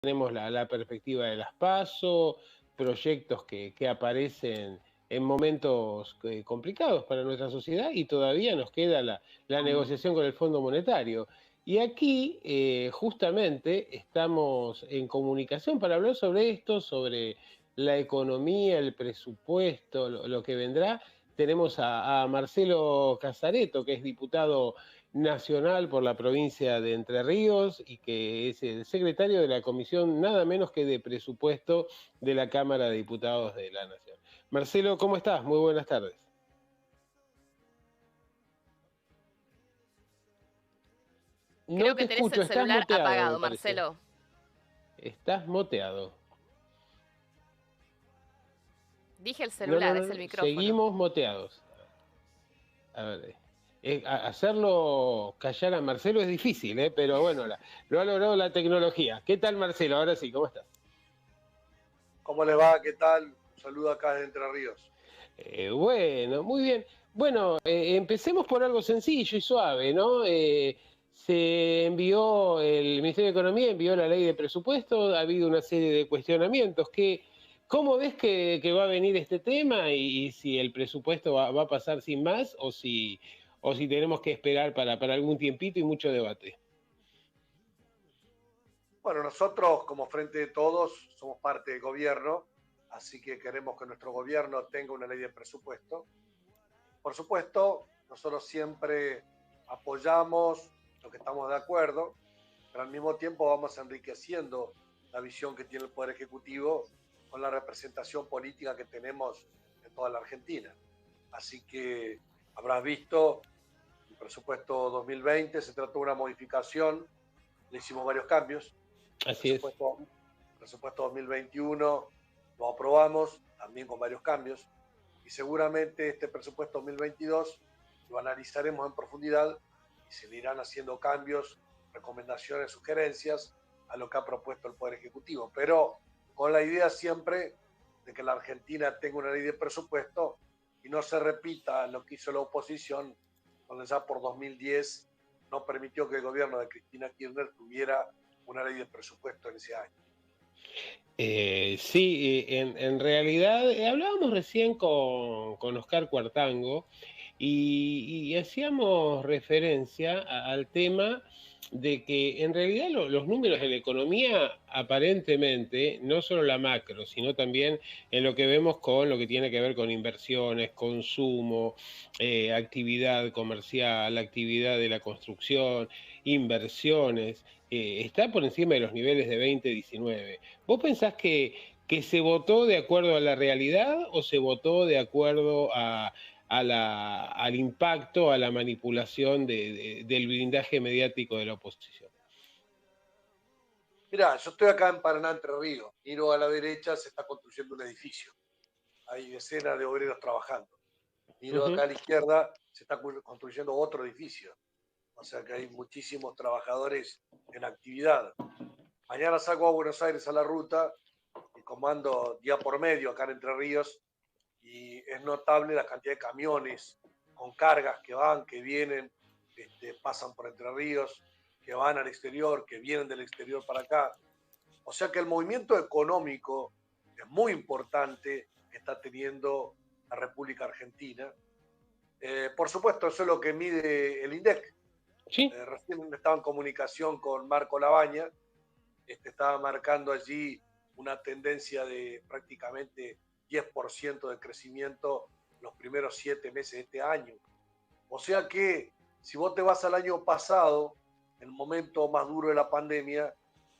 tenemos la perspectiva de las PASO, proyectos que aparecen en momentos complicados para nuestra sociedad y todavía nos queda la negociación con el Fondo Monetario. Y aquí justamente estamos en comunicación para hablar sobre esto, sobre la economía, el presupuesto, lo que vendrá. Tenemos a Marcelo Casareto, que es diputado nacional por la provincia de Entre Ríos y que es el secretario de la Comisión nada menos que de Presupuesto de la Cámara de Diputados de la Nación. Marcelo, ¿cómo estás? Muy buenas tardes. Creo No te que tenés el escucho, estás celular muteado, me apagado, parece. Marcelo. Estás moteado. Dije el No, no, celular, no, es el no. micrófono. Seguimos moteados. A ver, hacerlo callar a Marcelo es difícil, pero bueno, lo ha logrado la tecnología. ¿Qué tal, Marcelo? Ahora sí, ¿cómo estás? ¿Cómo le va? ¿Qué tal? Un saludo acá de Entre Ríos. Bueno, muy bien. Bueno, empecemos por algo sencillo y suave, ¿no? Se envió, el Ministerio de Economía envió la ley de presupuesto, ha habido una serie de cuestionamientos. ¿Cómo ves que va a venir este tema y si el presupuesto va a pasar sin más o si tenemos que esperar para algún tiempito y mucho debate? Bueno, nosotros como Frente de Todos somos parte del gobierno, así que queremos que nuestro gobierno tenga una ley de presupuesto. Por supuesto, nosotros siempre apoyamos lo que estamos de acuerdo, pero al mismo tiempo vamos enriqueciendo la visión que tiene el Poder Ejecutivo con la representación política que tenemos en toda la Argentina. Así que habrás visto el presupuesto 2020, se trató de una modificación, le hicimos varios cambios. El Así es. presupuesto 2021 lo aprobamos también con varios cambios y seguramente este presupuesto 2022 lo analizaremos en profundidad y se le irán haciendo cambios, recomendaciones, sugerencias a lo que ha propuesto el Poder Ejecutivo, pero con la idea siempre de que la Argentina tenga una ley de presupuesto y no se repita lo que hizo la oposición, donde ya por 2010 no permitió que el gobierno de Cristina Kirchner tuviera una ley de presupuesto en ese año. Sí, en realidad hablábamos recién con Oscar Cuartango y hacíamos referencia al tema de que en realidad los números de la economía aparentemente, no solo la macro, sino también en lo que vemos con lo que tiene que ver con inversiones, consumo, actividad comercial, actividad de la construcción, inversiones, está por encima de los niveles de 2019. ¿Vos pensás que se votó de acuerdo a la realidad o se votó de acuerdo al impacto, a la manipulación del blindaje mediático de la oposición? Mirá, yo estoy acá en Paraná, Entre Ríos. Miro a la derecha, se está construyendo un edificio. Hay decenas de obreros trabajando. Miro Ujú. acá a la izquierda, se está construyendo otro edificio. O sea que hay muchísimos trabajadores en actividad. Mañana salgo a Buenos Aires a la ruta y comando día por medio acá en Entre Ríos y es notable la cantidad de camiones con cargas que van, que vienen, pasan por Entre Ríos, que van al exterior, que vienen del exterior para acá. O sea que el movimiento económico es muy importante que está teniendo la República Argentina. Por supuesto, eso es lo que mide el INDEC. Sí. Recién estaba en comunicación con Marco Labaña, estaba marcando allí una tendencia de prácticamente 10% de crecimiento los primeros 7 meses de este año. O sea que si vos te vas al año pasado, el momento más duro de la pandemia,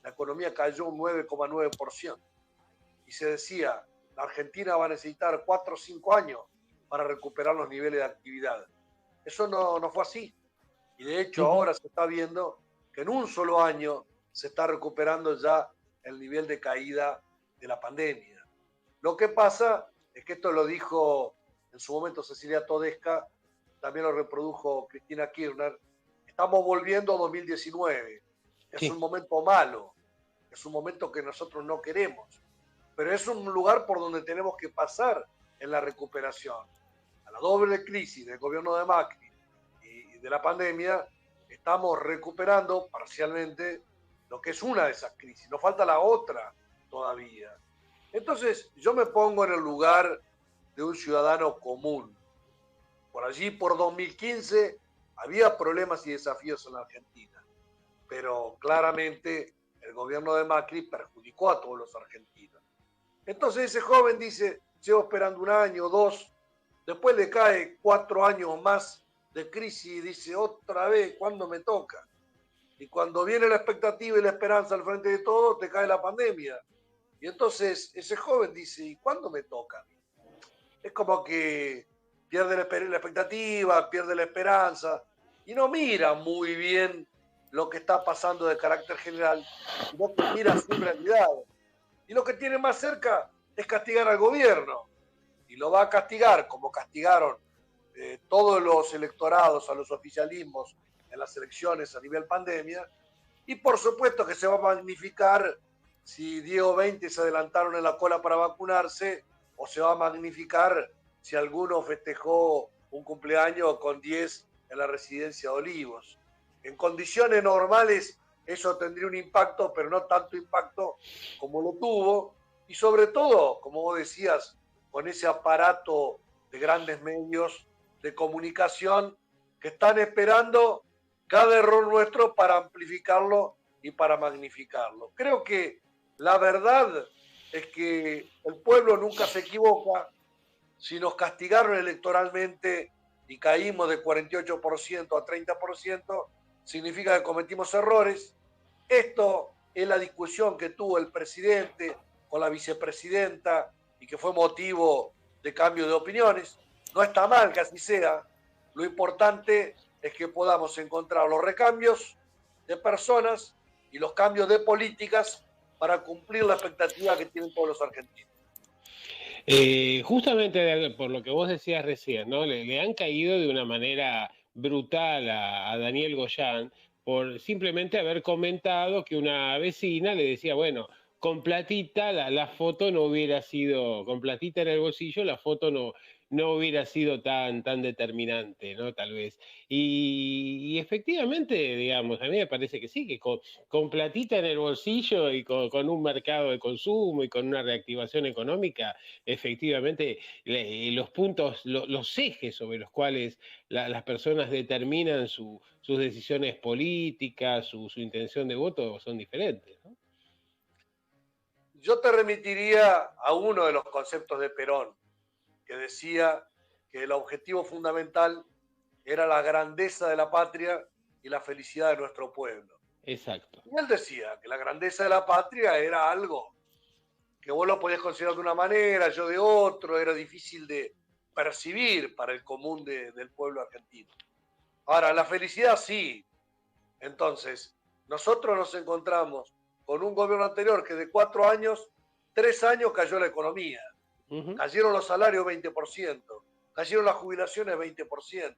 la economía cayó un 9,9%. Y se decía, la Argentina va a necesitar 4 o 5 años para recuperar los niveles de actividad. Eso no fue así. Y de hecho Ujú. ahora se está viendo que en un solo año se está recuperando ya el nivel de caída de la pandemia. Lo que pasa es que esto lo dijo en su momento Cecilia Todesca, también lo reprodujo Cristina Kirchner, estamos volviendo a 2019. Es Sí. un momento malo, es un momento que nosotros no queremos, pero es un lugar por donde tenemos que pasar en la recuperación. A la doble crisis del gobierno de Macri y de la pandemia, estamos recuperando parcialmente, lo que es una de esas crisis, nos falta la otra todavía. Entonces, yo me pongo en el lugar de un ciudadano común. Por allí, por 2015, había problemas y desafíos en la Argentina, pero claramente el gobierno de Macri perjudicó a todos los argentinos. Entonces ese joven dice, llevo esperando un año, dos, después le cae 4 años más de crisis y dice, otra vez, ¿cuándo me toca? Y cuando viene la expectativa y la esperanza al frente de todo, te cae la pandemia. Y entonces ese joven dice, ¿y cuándo me toca? Es como que pierde la expectativa, pierde la esperanza y no mira muy bien lo que está pasando de carácter general, sino que mira su realidad. Y lo que tiene más cerca es castigar al gobierno. Y lo va a castigar como castigaron todos los electorados a los oficialismos en las elecciones a nivel pandemia. Y por supuesto que se va a magnificar si 10 o 20 se adelantaron en la cola para vacunarse, o se va a magnificar si alguno festejó un cumpleaños con 10 en la residencia de Olivos. En condiciones normales eso tendría un impacto, pero no tanto impacto como lo tuvo, y sobre todo, como vos decías, con ese aparato de grandes medios de comunicación que están esperando cada error nuestro para amplificarlo y para magnificarlo. Creo que la verdad es que el pueblo nunca se equivoca. Si nos castigaron electoralmente y caímos de 48% a 30%, significa que cometimos errores. Esto es la discusión que tuvo el presidente con la vicepresidenta y que fue motivo de cambio de opiniones. No está mal que así sea. Lo importante es que podamos encontrar los recambios de personas y los cambios de políticas para cumplir la expectativa que tienen todos los argentinos. Justamente por lo que vos decías recién, ¿no? Le han caído de una manera brutal a Daniel Goyán por simplemente haber comentado que una vecina le decía, bueno, con platita la foto no hubiera sido, con platita en el bolsillo la foto no hubiera sido tan determinante, ¿no? Tal vez. Y efectivamente, digamos, a mí me parece que sí, que con platita en el bolsillo y con un mercado de consumo y con una reactivación económica, efectivamente los puntos, los ejes sobre los cuales las personas determinan sus decisiones políticas, su intención de voto son diferentes, ¿no? Yo te remitiría a uno de los conceptos de Perón, que decía que el objetivo fundamental era la grandeza de la patria y la felicidad de nuestro pueblo. Exacto. Y él decía que la grandeza de la patria era algo que vos lo podías considerar de una manera, yo de otro, era difícil de percibir para el común del pueblo argentino. Ahora, la felicidad sí. Entonces, nosotros nos encontramos con un gobierno anterior que de 4 años, 3 años cayó la economía. Cayeron los salarios 20%, cayeron las jubilaciones 20%,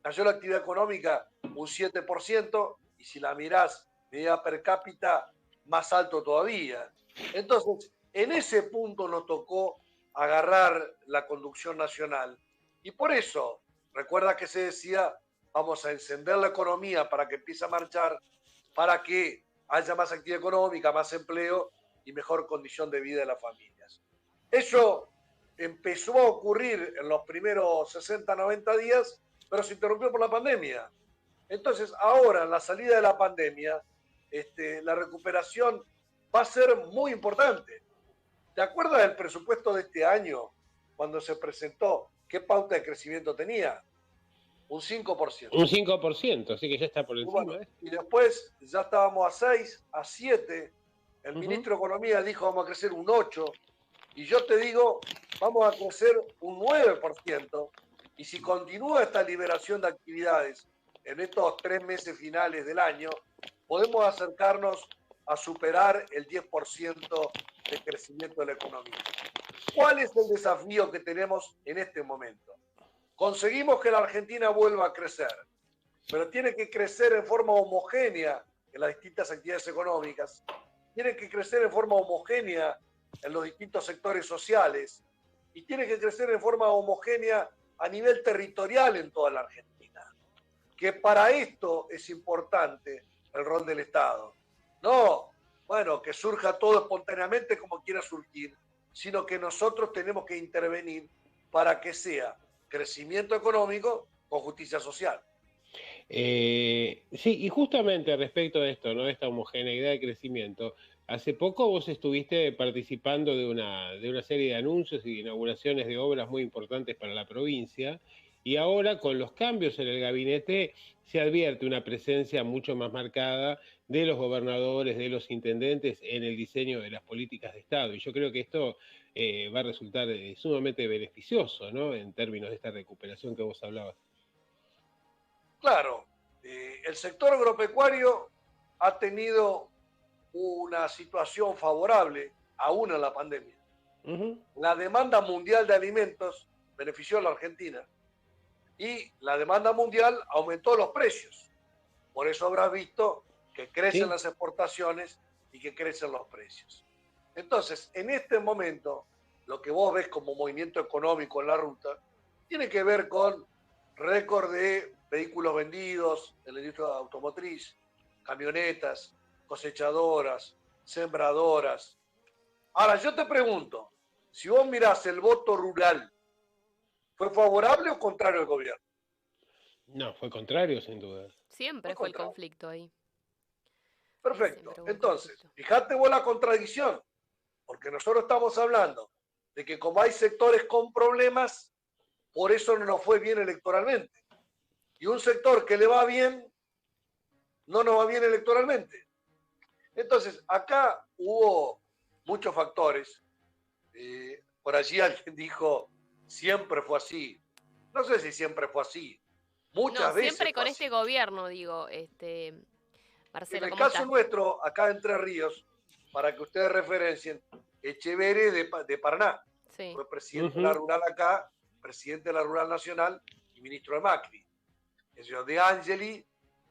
cayó la actividad económica un 7%, y si la mirás medida per cápita, más alto todavía. Entonces, en ese punto nos tocó agarrar la conducción nacional. Y por eso, recuerda que se decía, vamos a encender la economía para que empiece a marchar, para que haya más actividad económica, más empleo y mejor condición de vida de las familias. Eso empezó a ocurrir en los primeros 60, 90 días, pero se interrumpió por la pandemia. Entonces, ahora, en la salida de la pandemia, la recuperación va a ser muy importante. ¿Te acuerdas del presupuesto de este año, cuando se presentó? ¿Qué pauta de crecimiento tenía? Un 5%. Un 5%, así que ya está por encima. Bueno, y después ya estábamos a 6, a 7. El ministro de Economía dijo vamos a crecer un 8%. Y yo te digo, vamos a crecer un 9%. Y si continúa esta liberación de actividades en estos 3 meses finales del año, podemos acercarnos a superar el 10% de crecimiento de la economía. ¿Cuál es el desafío que tenemos en este momento? Conseguimos que la Argentina vuelva a crecer, pero tiene que crecer en forma homogénea en las distintas actividades económicas, tiene que crecer en forma homogénea en los distintos sectores sociales y tiene que crecer en forma homogénea a nivel territorial en toda la Argentina. Que para esto es importante el rol del Estado. No, bueno, que surja todo espontáneamente como quiera surgir, sino que nosotros tenemos que intervenir para que sea crecimiento económico con justicia social. Sí, y justamente respecto de esto, ¿no? De esta homogeneidad de crecimiento, hace poco vos estuviste participando de una serie de anuncios y inauguraciones de obras muy importantes para la provincia, y ahora con los cambios en el gabinete se advierte una presencia mucho más marcada de los gobernadores, de los intendentes en el diseño de las políticas de Estado. Y yo creo que esto va a resultar sumamente beneficioso, ¿no? En términos de esta recuperación que vos hablabas. Claro, el sector agropecuario ha tenido una situación favorable aún en la pandemia. Ujú. La demanda mundial de alimentos benefició a la Argentina y la demanda mundial aumentó los precios. Por eso habrás visto que crecen Sí. las exportaciones y que crecen los precios. Entonces, en este momento, lo que vos ves como movimiento económico en la ruta tiene que ver con récord de vehículos vendidos en la industria automotriz, camionetas, cosechadoras, sembradoras. Ahora, yo te pregunto, si vos mirás el voto rural, ¿fue favorable o contrario al gobierno? No, fue contrario, sin duda. Fue Siempre fue el contrario. conflicto ahí. Ahí Perfecto. siempre hubo un Entonces, conflicto. fíjate vos la contradicción, porque nosotros estamos hablando de que como hay sectores con problemas, por eso no nos fue bien electoralmente. Y un sector que le va bien, no nos va bien electoralmente. Entonces, acá hubo muchos factores. Por allí alguien dijo, siempre fue así. No sé si siempre fue así. No, Muchas veces siempre fue con así. este gobierno, digo, En Marcelo, el ¿cómo caso estás? nuestro, acá en Entre Ríos, para que ustedes referencien, Echeverre de Paraná Sí. fue presidente de la Ujú. Rural acá, presidente de la Rural Nacional y ministro de Macri. El señor De Angeli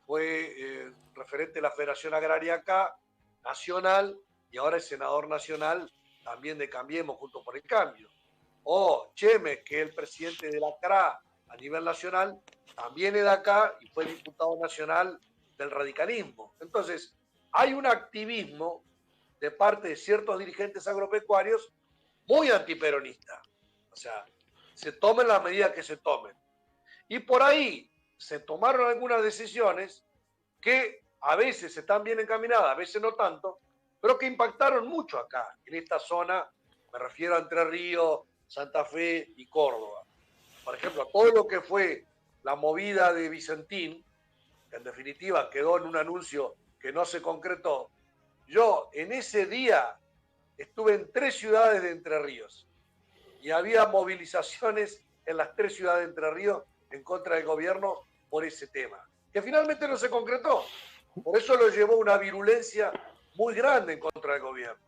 fue referente de la Federación Agraria acá, nacional, y ahora es senador nacional también de Cambiemos, junto por el cambio. O Chemes, que es el presidente de la CRA a nivel nacional, también es de acá y fue diputado nacional del radicalismo. Entonces, hay un activismo de parte de ciertos dirigentes agropecuarios muy antiperonista. O sea, se tomen las medidas que se tomen. Y por ahí se tomaron algunas decisiones que a veces están bien encaminadas, a veces no tanto, pero que impactaron mucho acá, en esta zona, me refiero a Entre Ríos, Santa Fe y Córdoba. Por ejemplo, todo lo que fue la movida de Vicentín, que en definitiva quedó en un anuncio que no se concretó, yo en ese día estuve en 3 ciudades de Entre Ríos y había movilizaciones en las 3 ciudades de Entre Ríos en contra del gobierno por ese tema, que finalmente no se concretó. Por eso lo llevó una virulencia muy grande en contra del gobierno.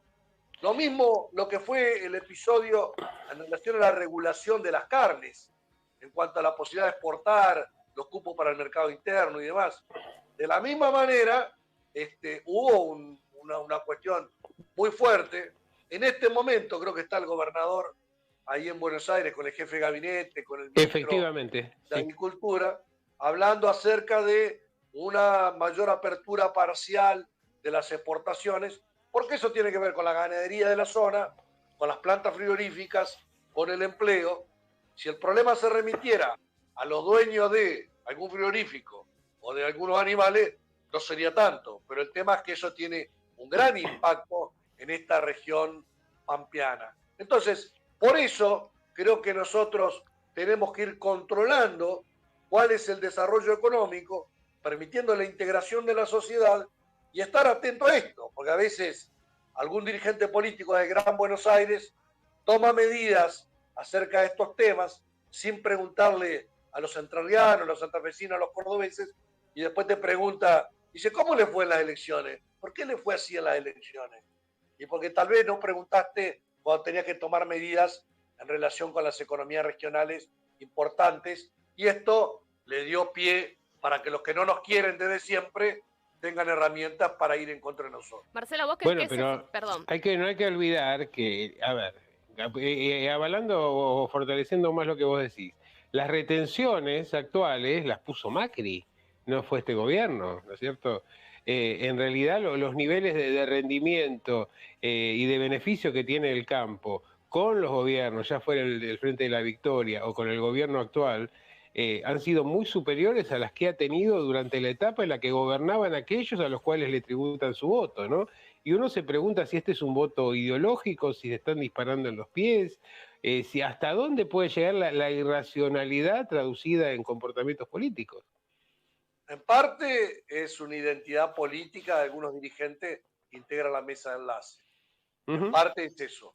Lo mismo lo que fue el episodio en relación a la regulación de las carnes, en cuanto a la posibilidad de exportar, los cupos para el mercado interno y demás. De la misma manera, hubo una cuestión muy fuerte. En este momento creo que está el gobernador ahí en Buenos Aires con el jefe de gabinete, con el ministro Efectivamente, de sí. Agricultura, hablando acerca de una mayor apertura parcial de las exportaciones, porque eso tiene que ver con la ganadería de la zona, con las plantas frigoríficas, con el empleo. Si el problema se remitiera a los dueños de algún frigorífico o de algunos animales, no sería tanto, pero el tema es que eso tiene un gran impacto en esta región pampeana. Entonces, por eso creo que nosotros tenemos que ir controlando cuál es el desarrollo económico, permitiendo la integración de la sociedad y estar atento a esto, porque a veces algún dirigente político de Gran Buenos Aires toma medidas acerca de estos temas sin preguntarle a los entrerrianos, a los santafesinos, a los cordobeses, y después te pregunta, dice, ¿cómo le fue en las elecciones? ¿Por qué le fue así en las elecciones? Y porque tal vez no preguntaste cuando tenías que tomar medidas en relación con las economías regionales importantes, y esto le dio pie para que los que no nos quieren desde siempre tengan herramientas para ir en contra de nosotros. Marcelo, vos Bueno, que pero perdón. no hay que olvidar que, a ver, avalando o fortaleciendo más lo que vos decís, las retenciones actuales las puso Macri, no fue este gobierno, ¿no es cierto? en realidad los niveles de rendimiento y de beneficio que tiene el campo con los gobiernos, ya fuera el Frente de la Victoria o con el gobierno actual, han sido muy superiores a las que ha tenido durante la etapa en la que gobernaban aquellos a los cuales le tributan su voto, ¿no? Y uno se pregunta si este es un voto ideológico, si se están disparando en los pies, si hasta dónde puede llegar la irracionalidad traducida en comportamientos políticos. En parte es una identidad política de algunos dirigentes que integran la mesa de enlace. En parte es eso.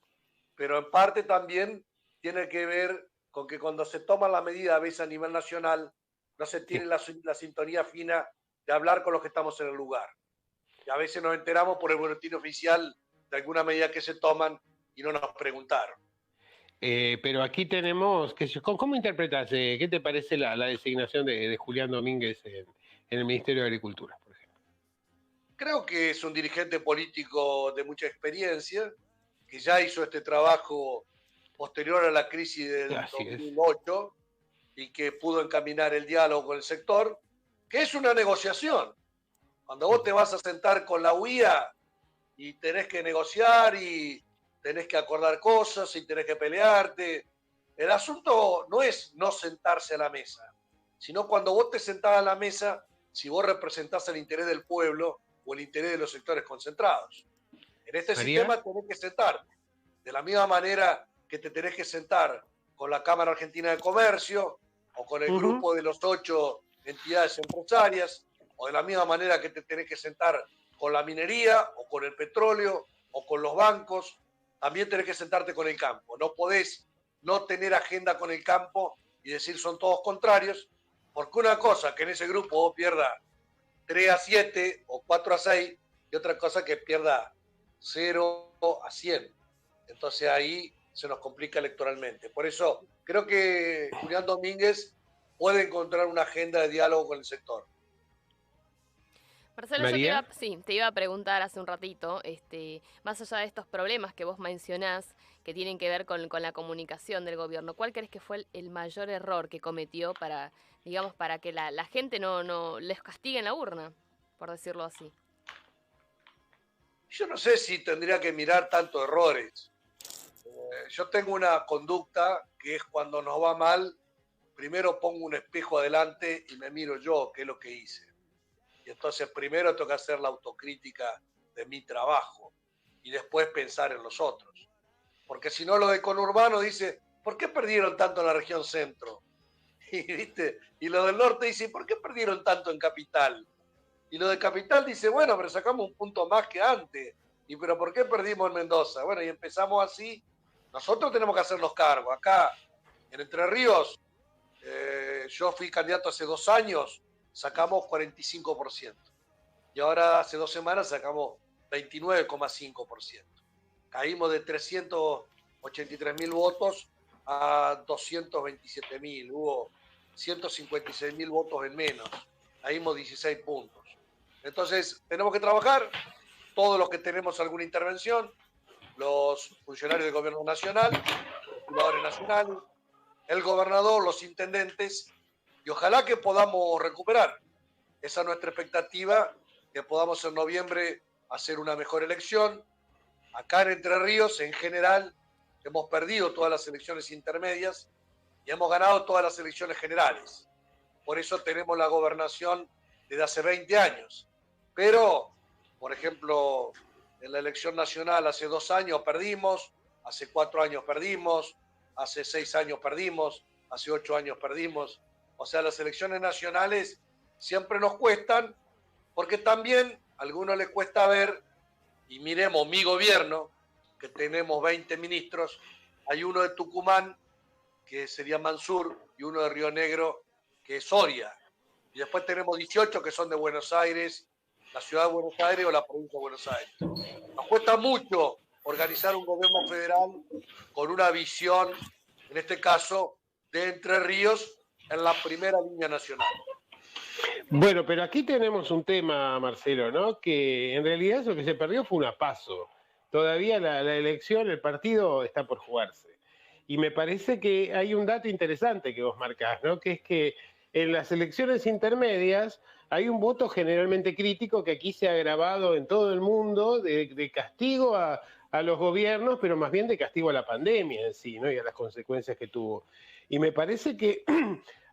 Pero en parte también tiene que ver con que cuando se toma la medida a veces a nivel nacional, no se tiene la sintonía fina de hablar con los que estamos en el lugar. Y a veces nos enteramos por el boletín oficial de alguna medida que se toman y no nos preguntaron. Pero aquí tenemos, ¿cómo interpretas, qué te parece la designación de Julián Domínguez en el Ministerio de Agricultura, por ejemplo? Creo que es un dirigente político de mucha experiencia, que ya hizo este trabajo posterior a la crisis del 2008 y que pudo encaminar el diálogo con el sector, que es una negociación. Cuando vos te vas a sentar con la UIA y tenés que negociar y tenés que acordar cosas y tenés que pelearte, el asunto no es no sentarse a la mesa, sino cuando vos te sentás a la mesa, si vos representás el interés del pueblo o el interés de los sectores concentrados. En este sistema tenés que sentarte, de la misma manera que te tenés que sentar con la Cámara Argentina de Comercio o con el grupo de los 8 entidades empresarias, o de la misma manera que te tenés que sentar con la minería o con el petróleo o con los bancos, también tenés que sentarte con el campo. No podés no tener agenda con el campo y decir son todos contrarios, porque una cosa que en ese grupo vos pierdas 3-7 o 4-6 y otra cosa que pierda 0-100. Entonces ahí se nos complica electoralmente. Por eso creo que Julián Domínguez puede encontrar una agenda de diálogo con el sector. Marcelo, yo te iba a preguntar hace un ratito, más allá de estos problemas que vos mencionás, que tienen que ver con la comunicación del gobierno, ¿cuál crees que fue el mayor error que cometió para, digamos, para que la gente no les castigue en la urna, por decirlo así? Yo no sé si tendría que mirar tantos errores. Yo tengo una conducta que es cuando nos va mal, primero pongo un espejo adelante y me miro yo qué es lo que hice. Y entonces primero tengo que hacer la autocrítica de mi trabajo y después pensar en los otros. Porque si no, lo de conurbano dice, ¿por qué perdieron tanto en la región centro? ¿Viste? Y lo del norte dice, ¿por qué perdieron tanto en capital? Y lo de capital dice, bueno, pero sacamos un punto más que antes. ¿Y pero por qué perdimos en Mendoza? Bueno, y empezamos así. Nosotros tenemos que hacernos cargo. Acá, en Entre Ríos, yo fui candidato hace 2 años, sacamos 45%. Y ahora hace 2 semanas sacamos 29,5%. Caímos de 383.000 votos a 227.000. Hubo 156.000 votos en menos. Caímos 16 puntos. Entonces, tenemos que trabajar, todos los que tenemos alguna intervención, los funcionarios del gobierno nacional, los jugadores nacionales, el gobernador, los intendentes, y ojalá que podamos recuperar. Esa es nuestra expectativa, que podamos en noviembre hacer una mejor elección. Acá en Entre Ríos, en general, hemos perdido todas las elecciones intermedias y hemos ganado todas las elecciones generales. Por eso tenemos la gobernación desde hace 20 años. Pero, por ejemplo, en la elección nacional hace 2 años perdimos, hace 4 años perdimos, hace 6 años perdimos, hace 8 años perdimos. O sea, las elecciones nacionales siempre nos cuestan, porque también a algunos les cuesta ver, y miremos mi gobierno, que tenemos 20 ministros, hay uno de Tucumán, que sería Mansur, y uno de Río Negro, que es Soria. Y después tenemos 18 que son de Buenos Aires, la ciudad de Buenos Aires o la provincia de Buenos Aires. Nos cuesta mucho organizar un gobierno federal con una visión, en este caso, de Entre Ríos en la primera línea nacional. Bueno, pero aquí tenemos un tema, Marcelo, ¿no? Que en realidad eso que se perdió fue una PASO. Todavía la elección, el partido está por jugarse. Y me parece que hay un dato interesante que vos marcás, ¿no? Que es que en las elecciones intermedias hay un voto generalmente crítico que aquí se ha grabado en todo el mundo de castigo a los gobiernos, pero más bien de castigo a la pandemia en sí, ¿no? Y a las consecuencias que tuvo. Y me parece que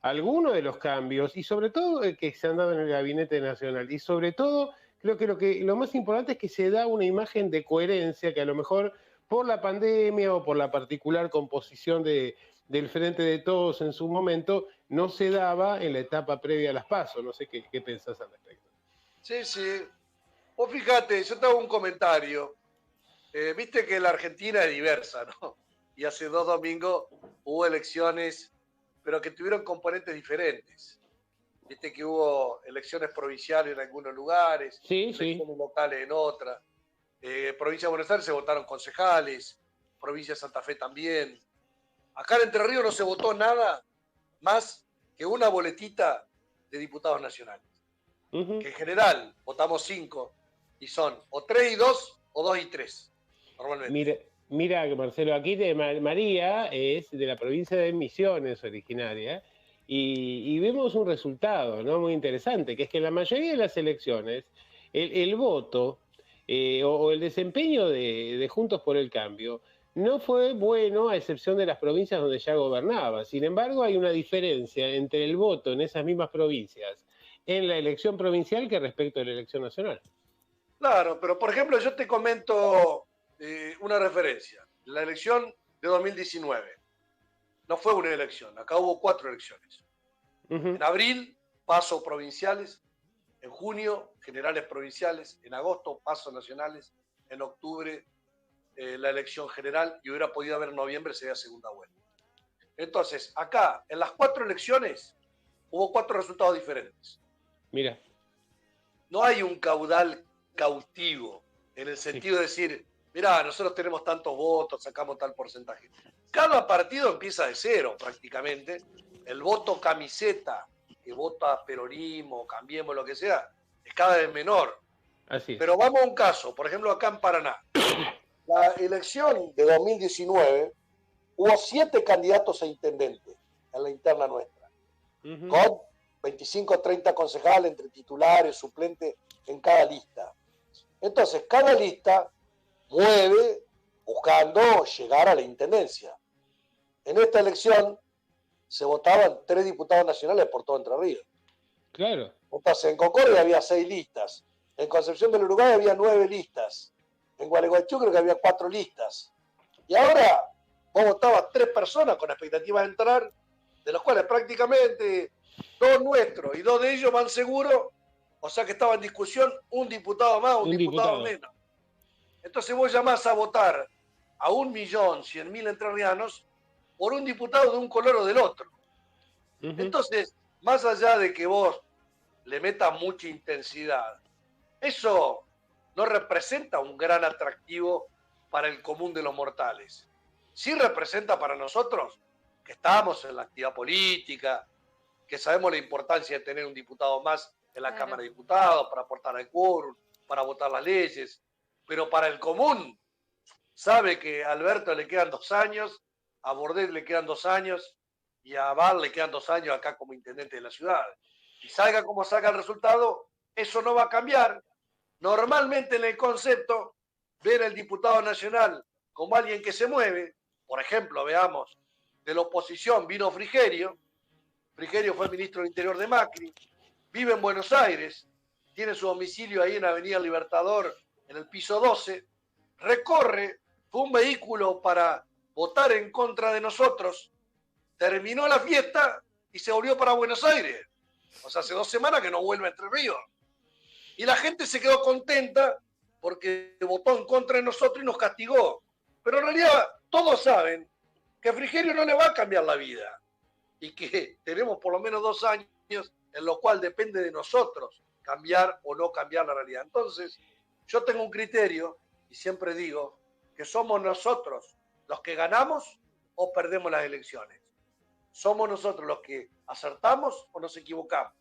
algunos de los cambios, y sobre todo que se han dado en el Gabinete Nacional, y sobre todo creo que lo más importante es que se da una imagen de coherencia que a lo mejor por la pandemia o por la particular composición del Frente de Todos en su momento, no se daba en la etapa previa a las PASO. No sé qué pensás al respecto. Sí, sí. Vos fíjate, yo te hago un comentario. Viste que la Argentina es diversa, ¿no? Y hace 2 domingos hubo elecciones, pero que tuvieron componentes diferentes. Viste que hubo elecciones provinciales en algunos lugares, Sí, sí. elecciones locales en otras. Provincia de Buenos Aires se votaron concejales, provincia de Santa Fe también. Acá en Entre Ríos no se votó nada más que una boletita de diputados nacionales. Uh-huh. Que en general votamos 5 y son o 3 y 2 o 2 y 3, normalmente. Mira, Marcelo, aquí de María es de la provincia de Misiones originaria y vemos un resultado, ¿no? Muy interesante, que es que en la mayoría de las elecciones el voto o el desempeño de Juntos por el Cambio no fue bueno a excepción de las provincias donde ya gobernaba. Sin embargo, hay una diferencia entre el voto en esas mismas provincias en la elección provincial que respecto a la elección nacional. Claro, pero por ejemplo yo te comento una referencia. La elección de 2019 no fue una elección, acá hubo 4 elecciones. Uh-huh. En abril, pasos provinciales. En junio, generales provinciales. En agosto, pasos nacionales. En octubre, la elección general. Y hubiera podido haber en noviembre, sería segunda vuelta. Entonces, acá, en las 4 elecciones, hubo 4 resultados diferentes. Mira. No hay un caudal cautivo, en el sentido de decir, mirá, nosotros tenemos tantos votos, sacamos tal porcentaje. Cada partido empieza de cero prácticamente. El voto camiseta, que vota peronismo, cambiemos lo que sea, es cada vez menor. Así es. Pero vamos a un caso, por ejemplo, acá en Paraná. La elección de 2019 hubo 7 candidatos a intendente en la interna nuestra, con 25 o 30 concejales entre titulares, suplentes en cada lista. Entonces, cada lista mueve buscando llegar a la intendencia. En esta elección se votaban 3 diputados nacionales por todo Entre Ríos. Claro. Entonces, en Concordia había 6 listas. En Concepción del Uruguay había 9 listas. En Gualeguaychú creo que había 4 listas. Y ahora vos votabas 3 personas con expectativa de entrar, de los cuales prácticamente 2 nuestros y 2 de ellos van seguros. O sea que estaba en discusión un diputado más, un diputado menos. Entonces vos llamás a votar a 1.100.000 entrerrianos por un diputado de un color o del otro. Entonces, más allá de que vos le metas mucha intensidad, eso no representa un gran atractivo para el común de los mortales. Sí representa para nosotros, que estamos en la actividad política, que sabemos la importancia de tener un diputado más en la Cámara de Diputados para aportar al quórum, para votar las leyes, pero para el común sabe que a Alberto le quedan 2 años, a Bordet le quedan 2 años y a Val le quedan 2 años acá como intendente de la ciudad. Y salga como salga el resultado, eso no va a cambiar. Normalmente en el concepto, ver al diputado nacional como alguien que se mueve, por ejemplo, veamos, de la oposición vino Frigerio fue ministro del Interior de Macri, vive en Buenos Aires, tiene su domicilio ahí en Avenida Libertador, en el piso 12, recorre, fue un vehículo para votar en contra de nosotros, terminó la fiesta y se volvió para Buenos Aires. O sea, hace 2 semanas que no vuelve a Entre Ríos. Y la gente se quedó contenta porque votó en contra de nosotros y nos castigó. Pero en realidad todos saben que a Frigerio no le va a cambiar la vida y que tenemos por lo menos 2 años en lo cual depende de nosotros cambiar o no cambiar la realidad. Entonces, yo tengo un criterio y siempre digo que somos nosotros los que ganamos o perdemos las elecciones. Somos nosotros los que acertamos o nos equivocamos.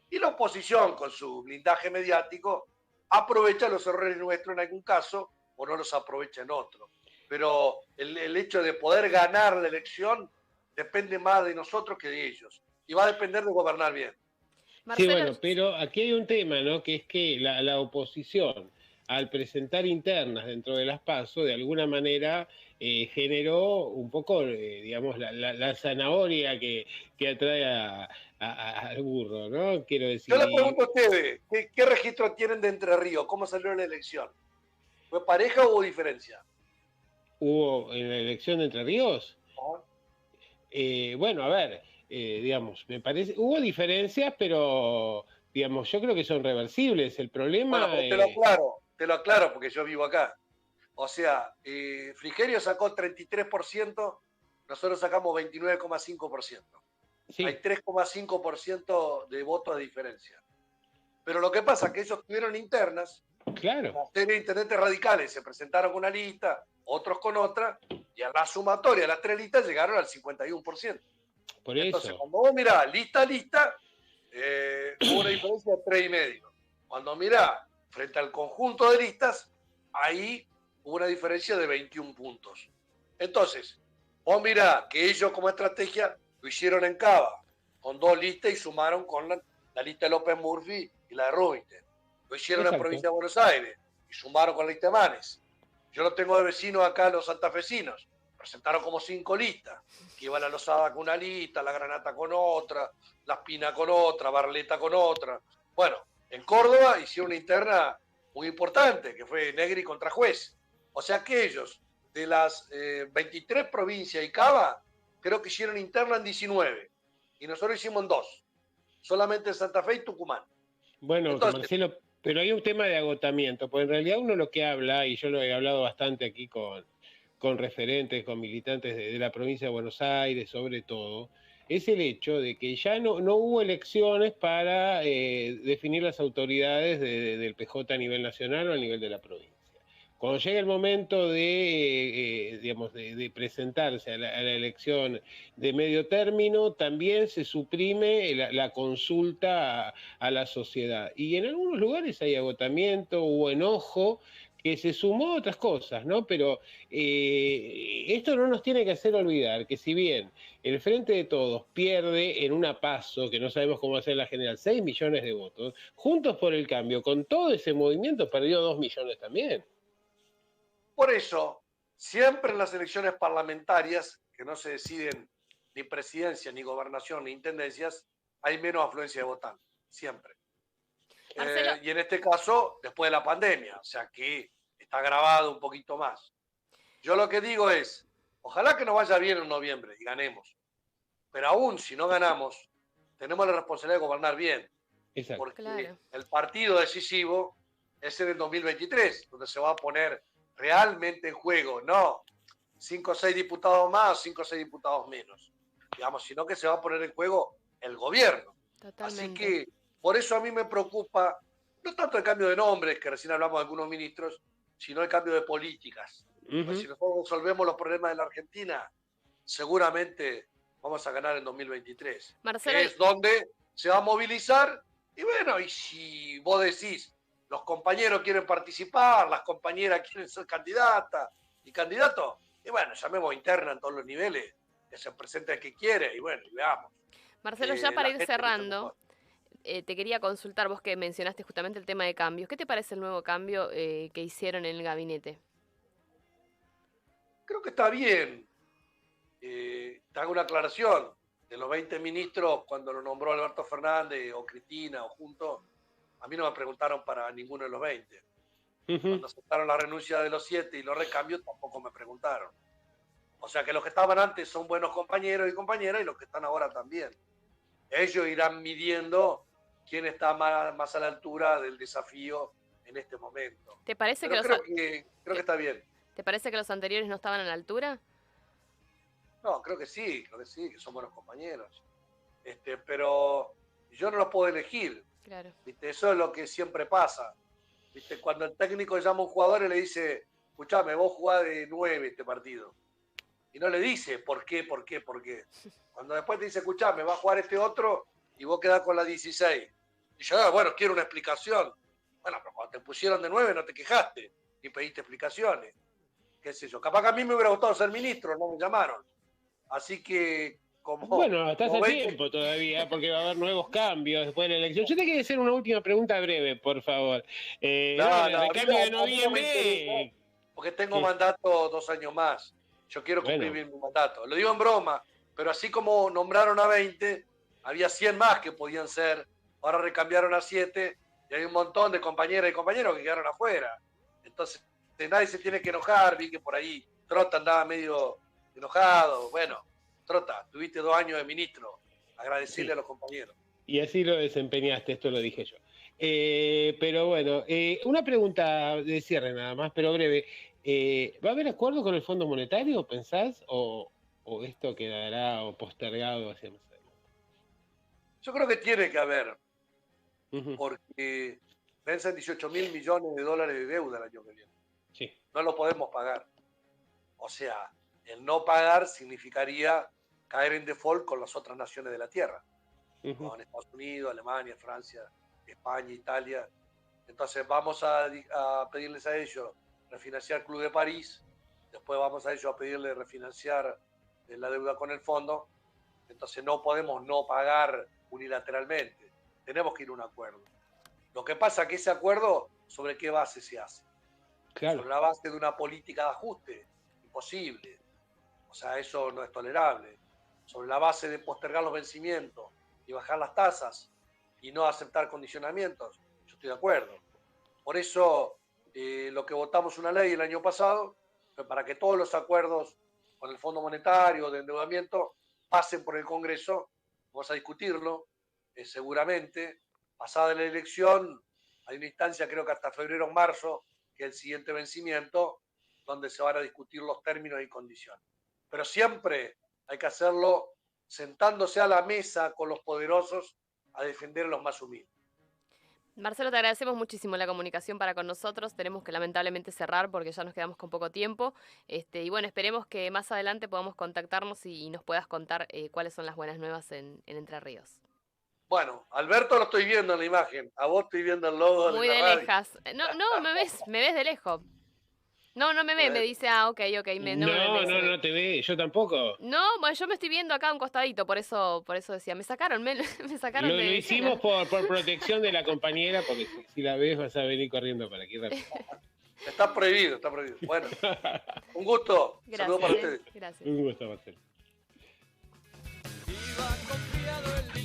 Y la oposición, con su blindaje mediático, aprovecha los errores nuestros en algún caso o no los aprovecha en otro. Pero el hecho de poder ganar la elección depende más de nosotros que de ellos. y va a depender de gobernar bien. Sí, Marcelo, bueno, pero aquí hay un tema, ¿no? Que es que la oposición, al presentar internas dentro de las PASO, de alguna manera generó un poco, digamos, la zanahoria que atrae al burro, ¿no? Quiero Yo decir, le y pregunto a ustedes, ¿qué registro tienen de Entre Ríos? ¿Cómo salió la elección? ¿Fue pareja o hubo diferencia? hubo en la elección de Entre Ríos, ¿No? bueno, a ver, digamos, me parece, hubo diferencias, pero, digamos, yo creo que son reversibles. El Bueno, problema, pero te lo aclaro porque yo vivo acá. O sea, Frigerio sacó 33%, nosotros sacamos 29,5%. Hay sí, 3,5% de votos de diferencia. Pero lo que pasa es que ellos tuvieron internas, claro, una serie de intendentes radicales se presentaron con una lista, otros con otra, y a la sumatoria de las tres listas llegaron al 51%. por Entonces, eso. cuando vos mirás lista a lista, hubo una diferencia de 3,5. Cuando mirás frente al conjunto de listas, ahí hubo una diferencia de 21 puntos. Entonces, vos mirá que ellos como estrategia lo hicieron en Cava, con 2 listas y sumaron con la lista de López Murphy y la de Rubinstein. Lo hicieron en Exacto. Provincia de Buenos Aires y sumaron con la lista de Manes. Yo lo tengo de vecinos acá, los santafesinos. Presentaron como 5 listas, que iban a Losada con una lista, la Granata con otra, la Espina con otra, Barleta con otra. Bueno, en Córdoba hicieron una interna muy importante, que fue Negri contra Juez. O sea que ellos, de las 23 provincias y Cava, creo que hicieron interna en 19. Y nosotros hicimos en 2. Solamente en Santa Fe y Tucumán. Bueno, que Entonces, Marcelo, pero hay un tema de agotamiento, porque en realidad uno lo que habla, y yo lo he hablado bastante aquí con referentes, con militantes de la provincia de Buenos Aires, sobre todo, es el hecho de que ya no hubo elecciones para definir las autoridades del PJ a nivel nacional o a nivel de la provincia. Cuando llega el momento digamos, de presentarse a la elección de medio término, también se suprime la consulta a la sociedad. Y en algunos lugares hay agotamiento o enojo que se sumó a otras cosas, ¿no? Pero esto no nos tiene que hacer olvidar que si bien el Frente de Todos pierde en una PASO, que no sabemos cómo hacer la general, 6 millones de votos, Juntos por el Cambio, con todo ese movimiento, perdió 2 millones también. por eso, siempre en las elecciones parlamentarias, que no se deciden ni presidencia, ni gobernación, ni intendencias, hay menos afluencia de votantes, siempre. Marcelo, Y en este caso, después de la pandemia, o sea que está grabado un poquito más. Yo lo que digo es, ojalá que nos vaya bien en noviembre y ganemos, pero aún si no ganamos, tenemos la responsabilidad de gobernar bien, Exacto. porque claro. el partido decisivo es en el 2023, donde se va a poner realmente en juego, no 5 o 6 diputados más, 5 o 6 diputados menos, digamos, sino que se va a poner en juego el gobierno. Así Totalmente. que por eso a mí me preocupa, no tanto el cambio de nombres, que recién hablamos de algunos ministros, sino el cambio de políticas. Pues si nosotros resolvemos los problemas de la Argentina, seguramente vamos a ganar en 2023, Marcelo, que es donde se va a movilizar. Y bueno, y si vos decís, los compañeros quieren participar, las compañeras quieren ser candidatas y candidatos, y bueno, llamemos interna en todos los niveles, que se presente el que quiere, y bueno, y veamos. Marcelo, ya Que para la ir gente elija cerrando, mejor. te quería consultar, vos que mencionaste justamente el tema de cambios. ¿Qué te parece el nuevo cambio que hicieron en el gabinete? Creo que está bien. Te hago una aclaración. De los 20 ministros, cuando lo nombró Alberto Fernández o Cristina o juntos, a mí no me preguntaron para ninguno de los 20. Cuando aceptaron la renuncia de los 7 y los recambios, tampoco me preguntaron. O sea que los que estaban antes son buenos compañeros y compañeras y los que están ahora también. Ellos irán midiendo quién está más a la altura del desafío en este momento. ¿Te parece que Pero creo que está bien. te parece que los anteriores no estaban a la altura? No, creo que sí, que son buenos compañeros. Pero yo no los puedo elegir. Claro. ¿Viste? Eso es lo que siempre pasa. ¿Viste? Cuando el técnico llama a un jugador y le dice, escuchame, vos jugás de 9 este partido. Y no le dice por qué, por qué, por qué. Cuando después te dice, escuchame, va a jugar este otro y vos quedás con la 16. Y yo, bueno, quiero una explicación. Bueno, pero cuando te pusieron de 9 no te quejaste ni pediste explicaciones. ¿Qué sé yo? Capaz que a mí me hubiera gustado ser ministro, no me llamaron. Así que Bueno, estás como a 20. tiempo todavía, porque va a haber nuevos cambios después de la elección. Yo te quería hacer una última pregunta breve, por favor. No, El recambio de a mí no me interesa, noviembre. porque tengo Sí, mandato 2 años más. Yo quiero cumplir bueno, mi mandato. Lo digo en broma, pero así como nombraron a 20, había 100 más que podían ser. Ahora recambiaron a 7 y hay un montón de compañeras y compañeros que quedaron afuera. Entonces, nadie se tiene que enojar. Vi que por ahí Trota andaba medio enojado. Bueno, Trota, tuviste 2 años de ministro. Agradecerle sí. a los compañeros. Y así lo desempeñaste, esto lo dije yo. Pero bueno, una pregunta de cierre nada más, pero breve. ¿Va a haber acuerdo con el Fondo Monetario, pensás? ¿O esto quedará o postergado hacia más adelante? Yo creo que tiene que haber, Ujú, porque vencen 18.000 millones de dólares de deuda el año que viene. sí. No lo podemos pagar. O sea, el no pagar significaría caer en default con las otras naciones de la Tierra, Ujú. con Estados Unidos, Alemania, Francia, España, Italia. Entonces vamos a pedirles a ellos refinanciar Club de París, después vamos a ellos a pedirle refinanciar la deuda con el fondo. Entonces no podemos no pagar unilateralmente, tenemos que ir a un acuerdo. Lo que pasa es que ese acuerdo, ¿sobre qué base se hace? Claro, Sobre la base de una política de ajuste, imposible. O sea, eso no es tolerable. Sobre la base de postergar los vencimientos y bajar las tasas y no aceptar condicionamientos, yo estoy de acuerdo. Por eso, lo que votamos una ley el año pasado fue para que todos los acuerdos con el Fondo Monetario de endeudamiento pasen por el Congreso. Vamos a discutirlo, seguramente. Pasada la elección, hay una instancia, creo que hasta febrero o marzo, que es el siguiente vencimiento, donde se van a discutir los términos y condiciones. Pero siempre hay que hacerlo sentándose a la mesa con los poderosos a defender a los más humildes. Marcelo, te agradecemos muchísimo la comunicación para con nosotros. Tenemos que lamentablemente cerrar porque ya nos quedamos con poco tiempo. Y bueno, esperemos que más adelante podamos contactarnos y nos puedas contar cuáles son las buenas nuevas en Entre Ríos. Bueno, Alberto lo estoy viendo en la imagen. A vos estoy viendo el logo de Muy la de radio. lejas. No, no, me ves de lejos. No, no me ve, me Bueno, dice, ok, no me ve, me no, dice. no te ve, yo tampoco. No, bueno, yo me estoy viendo acá a un costadito, por eso decía, me sacaron, me sacaron Lo de hicimos escena. por protección de la compañera, porque si la ves vas a venir corriendo para aquí rápido. está prohibido, está prohibido. Bueno, un gusto. Saludos para Gracias, ustedes. gracias. Un gusto, Marcelo. Iba confiado el